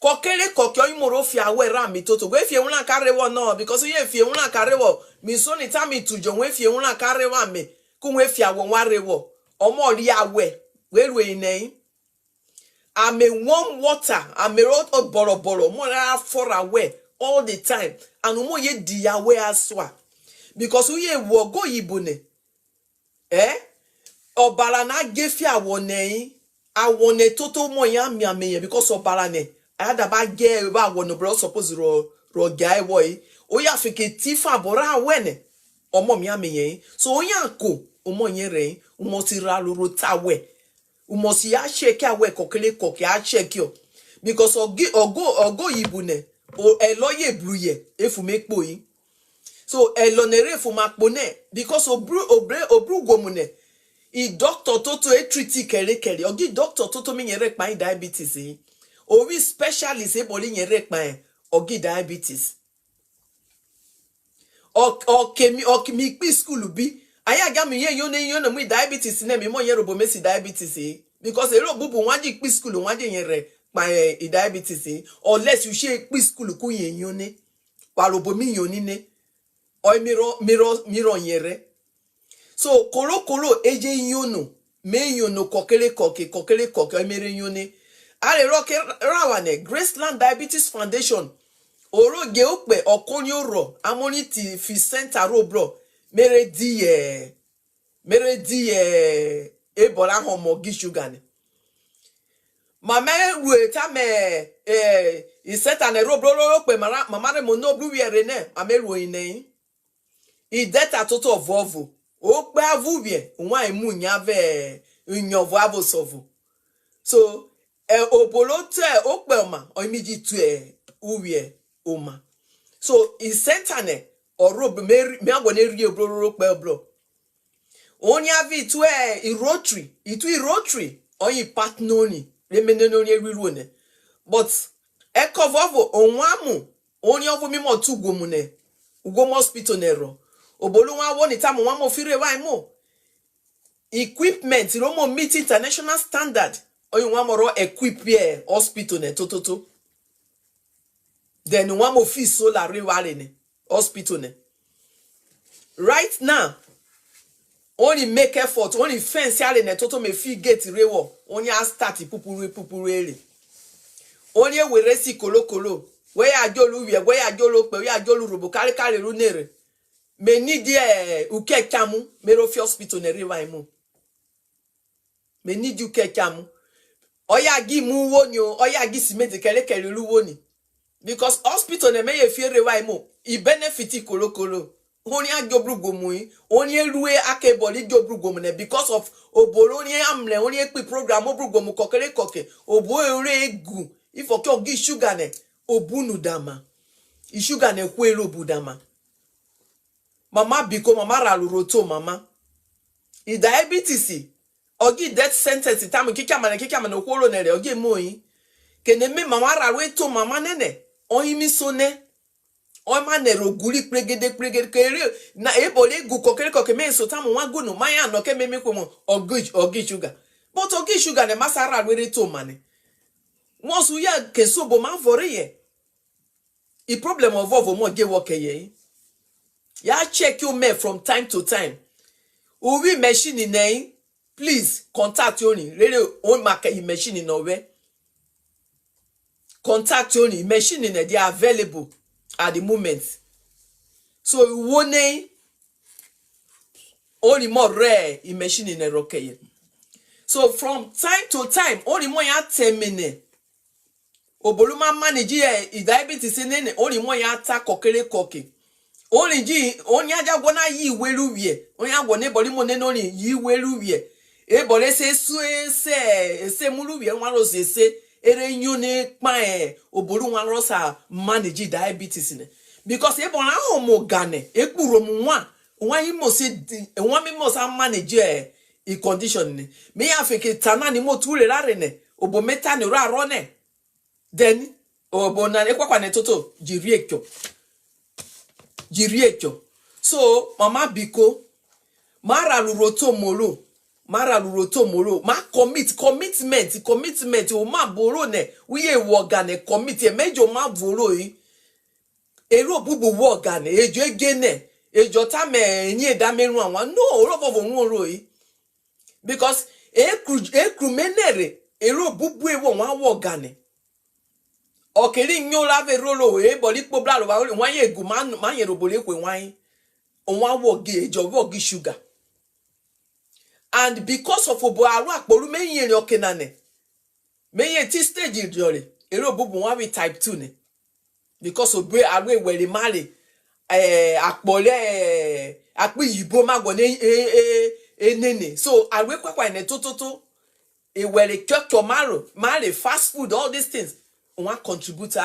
kokere kokyo imoro fi awe ra mi toto we fi ehun karewo no because ye fi ehun karewo mi so ni tami tujo we fi ehun karewo me ku we fi awo warewo omo ri awe we ru ine ame warm water ame rot boro mo ra for away all the time and mo ye di awe aswa because we wo go yibune obara na gefi awo ne toto mo ya mi ame because obara ne adaba ge ba wono bro suppose ro guy boy o ya fike tifa bora wene omo mi amenye so onya ko omo nyere umo ti ra loro tawe umo si ya shake awe kokele koke a check yo because ogo yibune o eloye bruye efu mekpo yi so elonere efu makpo ne because obru gomune I doctor toto e treat kere ogi doctor toto mi nyere pa diabetes yi o we specialist e boli nyere pa ogi diabetes o kemi pi school bi aya ga mi ye yo na mu diabetes na mi mo yero bo mesi diabetes because ero bubu wanji pi school wanji nyere pa diabetes unless you share pi school ku yen yo ne palo bo mi yo ni ne o miro nyere so kolo eje yono me yono kokele koke emere yone are roke rawane Graceland Diabetes Foundation oroge ope okonyo ro amoniti fi center ro bro mere di ebola homo gi sugar ne mama ru ta me I set an ro bro pe mama re mo no blu wiere ne ameru ine I data toto vovo o pe avubie nwa imu nyave nyovo abosovo so obolote o pe ma o imiji tu uwie oma so in centane orob me agone rie obroro pe bro onya vi tu rotary oyi partnoni remeneno ni riru ne but ekovovo onwamu onya ovu mimo tu gomu ne ugomo hospital nero obolu wa woni tamu wa mo fire wa mo equipment ro mo meet international standard oyin wa mo ro equip here hospital ne tototo then wa mo fi solar reware ne hospital ne right now only make effort only fence ale ne toto me fi gate rewo only a start pupuru ere only we resi kolokolo we ajolu wie we ajolu pe we ajolu robo kare ru nere me need uke kamu mero fi hospital ne rewa imu me need uke kamu oya gi mu woni o oya gi cement kere lu woni because hospital ne me ye fi rewa imu I benefit kolokolo oni ajobrugo mu yi oni eruwe akeboli jobrugo mu ne because of obolo oni amle oni epi program obrugo mu kokere koke obo ere egu ifo ki ogi sugar ne obunu dama I sugar ne kwero budama mama biko mama raluroto mama I diabetes ogi death sentence time kika mana okworo nere ogi moyi kene me mama ralueto mama nene oyimi sone Oma nero guli pregede kere na ebole gu kokere me so tamu wa gunu maya no ke meme ko mo ogi sugar but ogi sugar ne masara were to mane once we ya ke so bo man for ye the problem of ovo mo ge work ye ya check you me from time to time we machine nei please contact only really on market machine no we contact only machine in they are available at the moment. So we want only more rare in machine in a rocket. So from time to time, only more 10 minutes. Oboluma manage diabetes in only more yata kokere koke. Only G only aja gona yi weluwie. Only agwa neboli monenoni yi weluwie. Ebole se muluwie walo se ere nyone kpae obolu nwa rosa manage diabetes ne because e bon homo gane ekpuro mu nwa yi mo se nwa mi mo sa manage e condition ne me ya feke tana ni mo ture rare ne obo meta ne ro ne then obo na ekwakwa ne toto jiriekyo so mama biko mara luroto moro ma commitment o ma boro ne wiye woga ne commit e mejo ma boro yi ero bubu woga ne ejo egene ejo ta me yin eda merun awon no oro bobo run oro yi because ekru menere ero bubu ewo won woga ne okeri nyo la ve rolo e boli po bla lo wa yin egu ma yin robole kwe wan won woge ejo wogi sugar. And because of obo aru akporu meyin ere okenane meyin ti stage jore ero bubu wan we type 2 ne because obo aru ewere mare akpole api yibo mago ne enene so aru kwakwa ne tototo ewere kyokyo mare fast food all these things wan contribute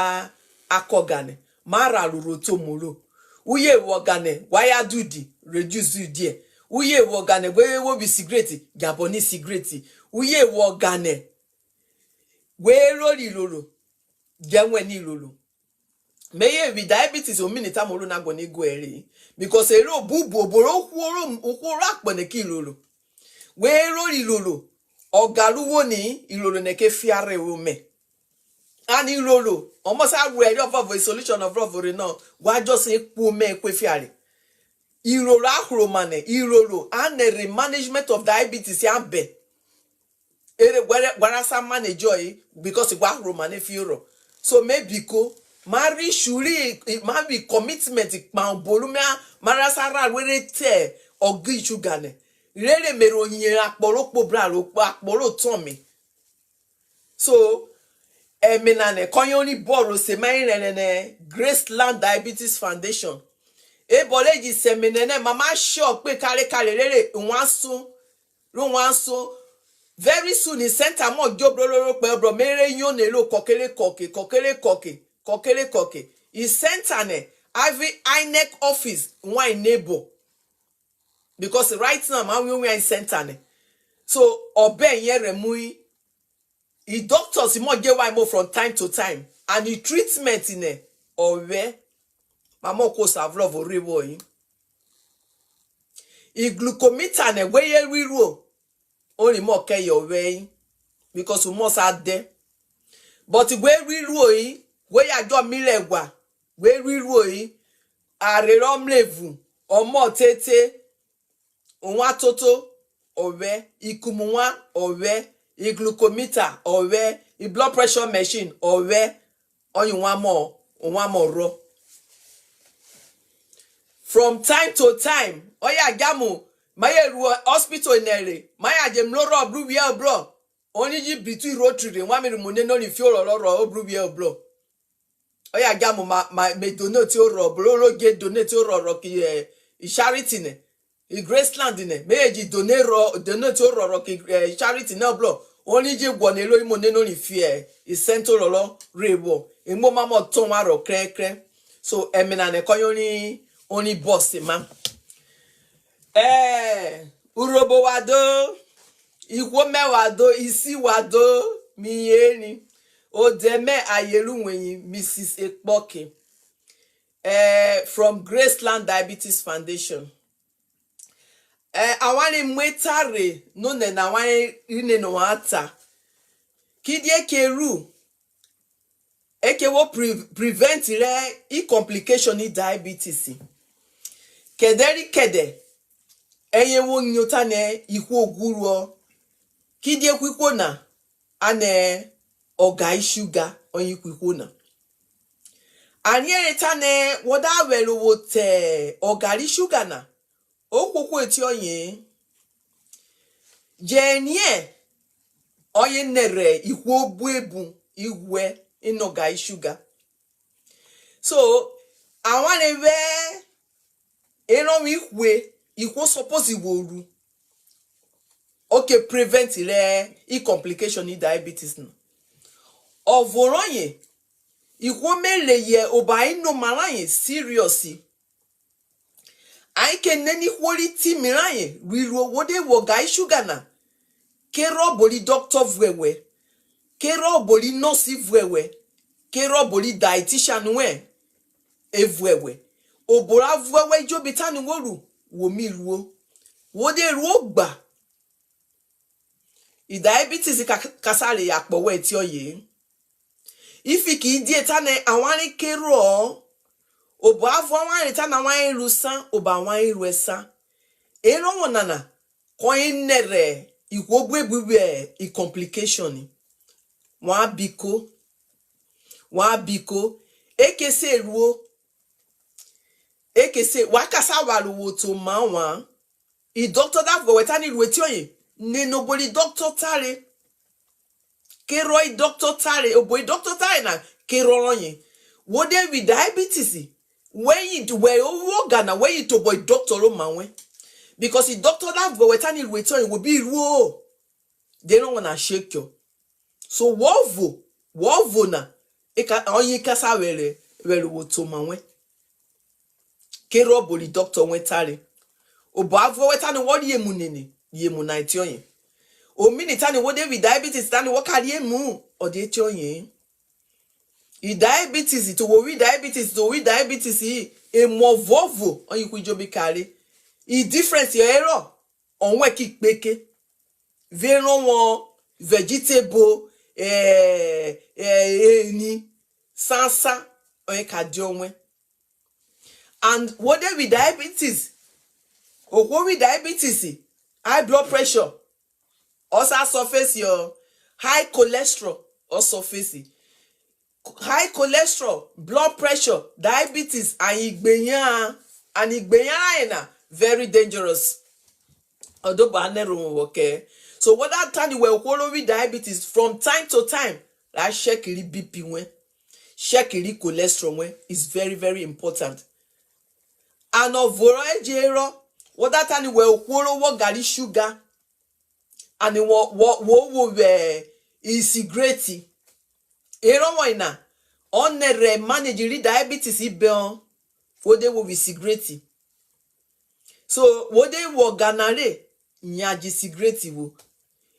akogane mara ruroto moro uye wogane waya dudi reduce die uye wogane we wo bi cigarette gaboni cigarette uye wogane we roli lolo janwe ni lolo meye with diabetes o minute amolo na go ni go ere because ero bubu oboro okoro apone ki lolo we roli lolo ogaluwo ni ilolo ne ke fiare o me ani lolo almost a ready of a solution of robbery no wa just epo me kwe fiare iroro ahromane iroro and the management of diabetes ambe ere gwara sa manage because gwa ahromane fioro so maybe ko mari shuri maybe commitment pa bolumia marasara were te ogi chugane rere mero yin aporopo bra ro aporo ton mi so eminane koyoni boro se mayin Graceland Diabetes Foundation eboleji seminene mama sure pe kare rere won so very soon in center mo jobrolo pe bro mere yon nelo kokere koke in center ne every INEC office one neighbor because right now man we are in center ne so obe yen remui the doctors mo get why mo from time to time and the treatment in e owe mama ko savlov oriwo yi I glucometer ne weye riru only more ke your way because we must add there but we riru yi we ajo milegwa we riru yi arero mlevu omo tete onwa toto owe ikumunwa owe I glucometer owe I blood pressure machine owe only one more ro from time to time oya gamu maye ru hospital nere maya jem loro obruwie bro only ji bitu rotary one me money no ni fi ororo obruwie bro oya gamu me donate oro bro get donate oro ki charity ne I Graceland ne me ji donate oro ki charity na bro only ji gwo ne lo money no ni fi I sent oro rebo imo mama ton waro kre so emina ne koyoni only boss man Urobo wado, ikwome wado, isi wado, miyeni. Odeme ayelu wenyi, Mrs. Ekpoke. From Graceland Diabetes Foundation. Awani mwetare, none na wani ine no ata. Kidye keru, eke wo prevent i complication ni diabetes. Kederi kede, enye wo nyota ne ikwo oguro. Kidye kwikwo na, ane ogai sugar onye kwikwo na. Anye tane wada welu wote ogari sugar na. Okwokwo eti onye. Jenye onye nere ikwo buebu igwe inogai sugar. So, awane we eno ikwe ikwo suppose iworu. Okay, prevent i complication in diabetes no. Ovoronye ikwo mele ye obai no malanye seriously. Aike neni quality miranye riru wode wo gai sugar na. Kero boli doctor vwewe. Kero boli nurse vwewe. Kero boli dietitian we evwewe. Obora vwewe jo bitani woru wo mi ruo. Wode ruo gba. I diabetes kasale yakpo we ti oye. Ifi ki dietane awani kero obo avwa wani tana wani rusan oba wani ruesa. Eno wonana kwa nere ikwogwe bube I complication. Wa biko ekese ruo ekese wakasa walu woto mawa I doctor that go wetani rueti oye ne nobody doctor tare kero I doctor tare obo doctor tare na kero onye wode with diabetes when you do where organ when you to boy doctor o manwe because the doctor that go wetani rueti oye will be ruo they don't wanna shake you so wovo na eka onye kasa were woto manwe kero boli doctor wetare obo avo wetani wodi yemu na eti oye o mini tani wode with diabetes tani wo kari emu odi eti oye I diabetes to wo with diabetes e mo vovo onye kwijo bi kare I difference your error onwe kikpeke veron won vegetable ni sansa onye kadi onwe and what with diabetes okwo with diabetes high blood pressure also surface your high cholesterol also surface high cholesterol blood pressure diabetes and igbeyan na very dangerous although banero okay so what that time we follow with diabetes from time to time like check the BP when check the cholesterol when is very very important and ovoro ejero what that time we follow what gari sugar and what is cigarette ero wina on the manage diabetes ibe for they will be cigarette so what they wo ganare nyaji cigarette wo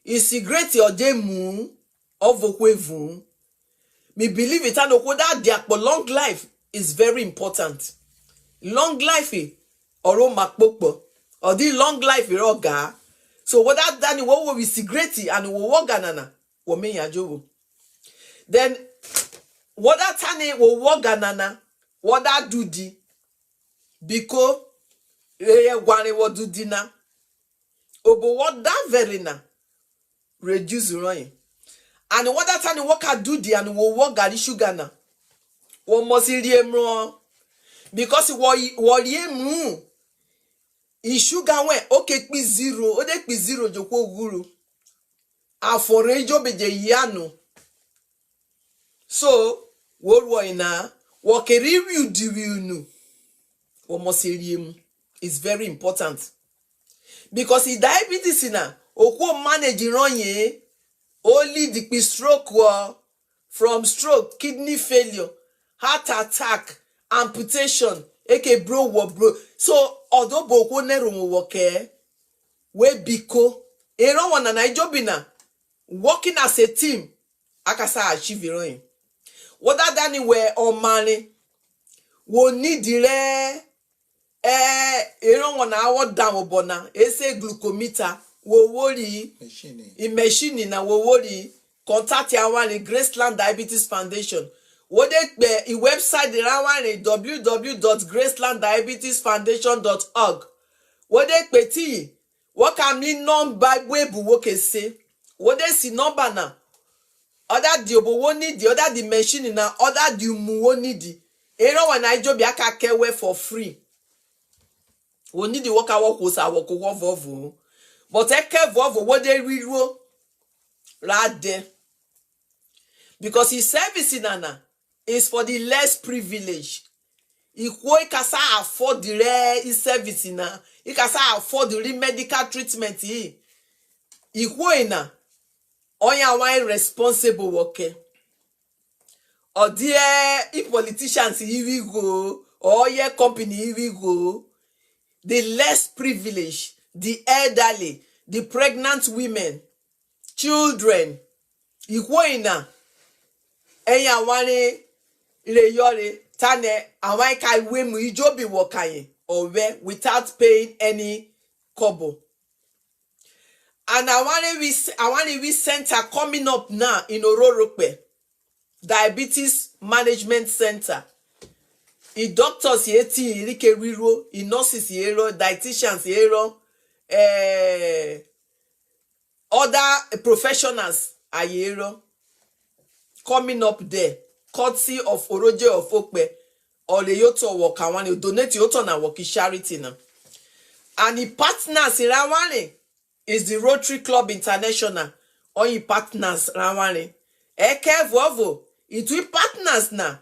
is cigarette or dey mu ovokwevu me believe it and that dia long life is very important long life oro makpopo or the long life oga so what that dani wo will be cigarette and wo ganana wo me yajo then what that tani wo ganana what that do di because gwani wo do di na obo what that very na reduce running and what that time work do the and will work gari sugar na wo must ri because wo ri I sugar when okay pi zero o de pi zero joko guru aforejo beje yanu so wo ina wo ke review di nu wo must ri is very important because the diabetes na okwo manage ronye only the stroke from stroke kidney failure heart attack amputation eke bro wo bro. So odo boko neru woke we biko ero wana na ijobina working as a team akasa achieve heroin. Whether dani we or money wo need dire ero wana awo down obona ese glucometer wo worry machine na wo worry contact our Graceland Diabetes Foundation. What the website the www.gracelanddiabetesfoundation.org. What they peti what can mean number webu woke say what they see number na other the obo need the other the machine na other the mu need the when I job yaka kewe for free. We need the work was our vovo. But I care vovo what they real right there. Because his service in Nana is for the less privileged. He can afford the rare service in na. He can afford the medical treatment. He na onya wine responsible worker. Or dear if politicians here we go, or your company here we go, the less privileged, the elderly, the pregnant women, children, na enya wane ile yore tane awai kai we mu ijobi wokaye owe without paying any kobo. And I want we center coming up now in Ororope, Diabetes Management Center. I doctors yeti irike riro, I nurses yero, dietitians yero, other professionals ayero. Coming up there, courtesy of Oroje of Okpe, or the Yoto Wakawani, donate Yoto na Waki charity na. And the partners in Rawani is the Rotary Club International, or the partners Rawani. Eke Vovo, it will partners na.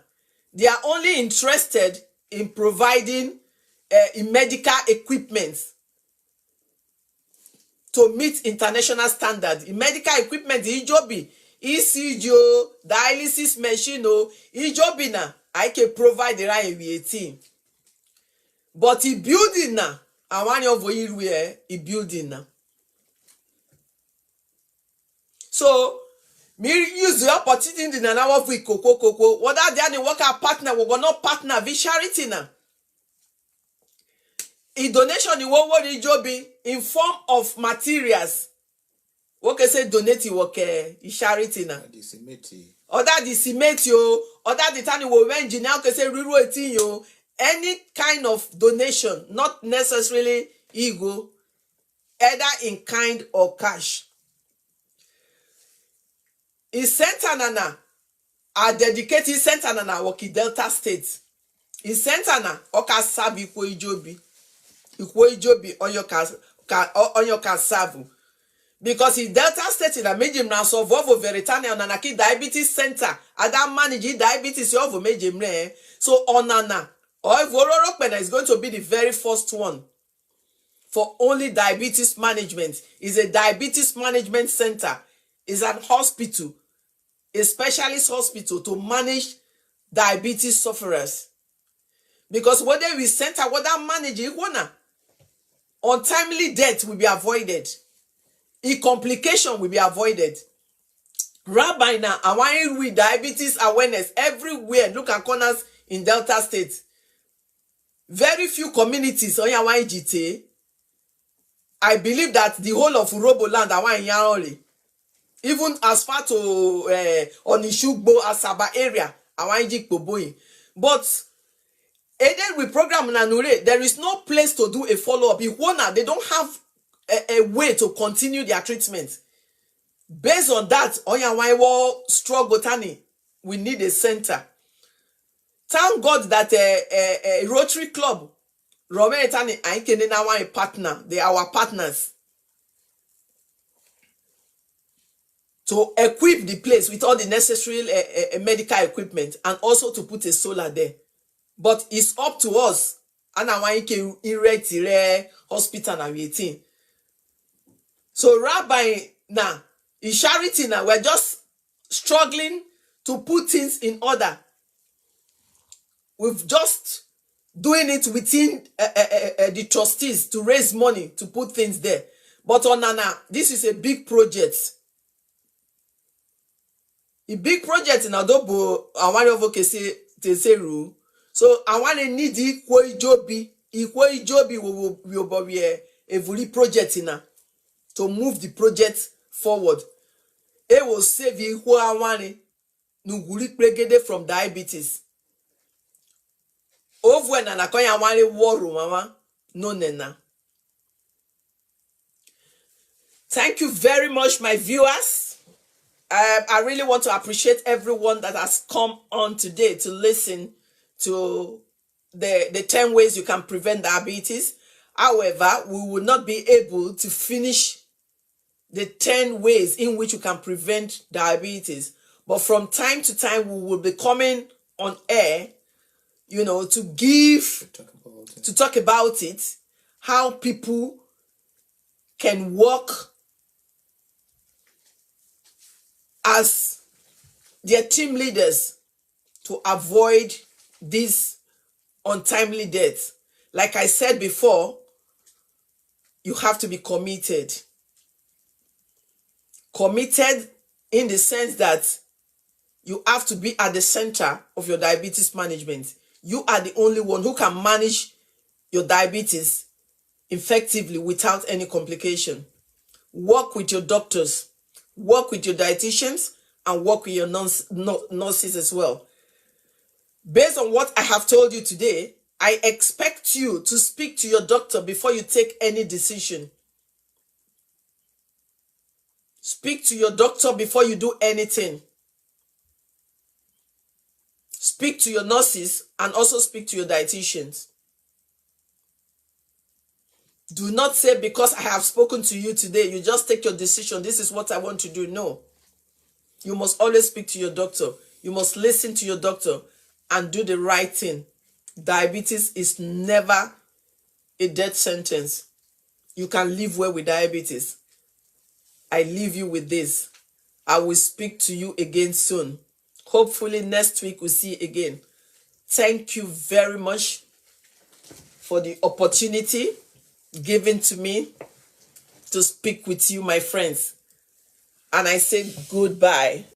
They are only interested in providing in medical equipment to meet international standards. In medical equipment, ijobi. ECG, dialysis machine, ijobina, I can provide the right team. But he building now, I want you over here, he building now. So, me use the opportunity na now of we koko. What are they work our partner? We go not partner, we charity now. A donation in what ijobi in form of materials. What can say donate work charity na other the cement yo other the time we engineer can say rural yo any kind of donation not necessarily ego either in kind or cash. In center nana a dedicated center nana work Delta State. In center na oka sabi ko ijobi on your casavu. Because in Delta State in a medium now so vovo veritania on anaki diabetes center adam manage diabetes over medium so onana or Vororokpena is going to be the very first one for only diabetes management. Is a diabetes management center, is an hospital, a specialist hospital to manage diabetes sufferers. Because whether we center whether manage untimely death will be avoided. Complication will be avoided. Rabbi now, I want with diabetes awareness everywhere. Look at corners in Delta State. Very few communities on your GT. I believe that the whole of Uroboland I want Yaroli. Even as far to Onishugbo Asaba area, I want Jikboboy. But aided with program Nanure, there is no place to do a follow-up. They don't have a way to continue their treatment. Based on that, Oyanwaiwo struggle tani, we need a center. Thank God that a Rotary Club, Robert Tani, I can now a partner. They are our partners to equip the place with all the necessary medical equipment and also to put a solar there. But it's up to us. And I want to erect the hospital and waiting. So Rabbi now, in charity now, we're just struggling to put things in order. We've just doing it within the trustees to raise money to put things there. But Onana, this is a big project. A big project in Adobo, I want to say rule. So I want to need equal jobi will be a fully project in to move the project forward. It will save you who I want to from diabetes. Over and I want war mama no nena. Thank you very much, my viewers. I really want to appreciate everyone that has come on today to listen to the 10 ways you can prevent diabetes. However, we will not be able to finish the 10 ways in which you can prevent diabetes. But from time to time, we will be coming on air, to talk about it, how people can work as their team leaders to avoid this untimely death. Like I said before, you have to be committed. Committed in the sense that you have to be at the center of your diabetes management. You are the only one who can manage your diabetes effectively without any complication. Work with your doctors, work with your dietitians, and work with your nurses as well. Based on what I have told you today, I expect you to speak to your doctor before you take any decision. Speak to your doctor before you do anything. Speak to your nurses and also speak to your dietitians. Do not say because I have spoken to you today, you just take your decision. This is what I want to do. No. You must always speak to your doctor. You must listen to your doctor and do the right thing. Diabetes is never a death sentence. You can live well with diabetes. I leave you with this. I will speak to you again soon. Hopefully next week we'll see you again. Thank you very much for the opportunity given to me to speak with you, my friends. And I say goodbye.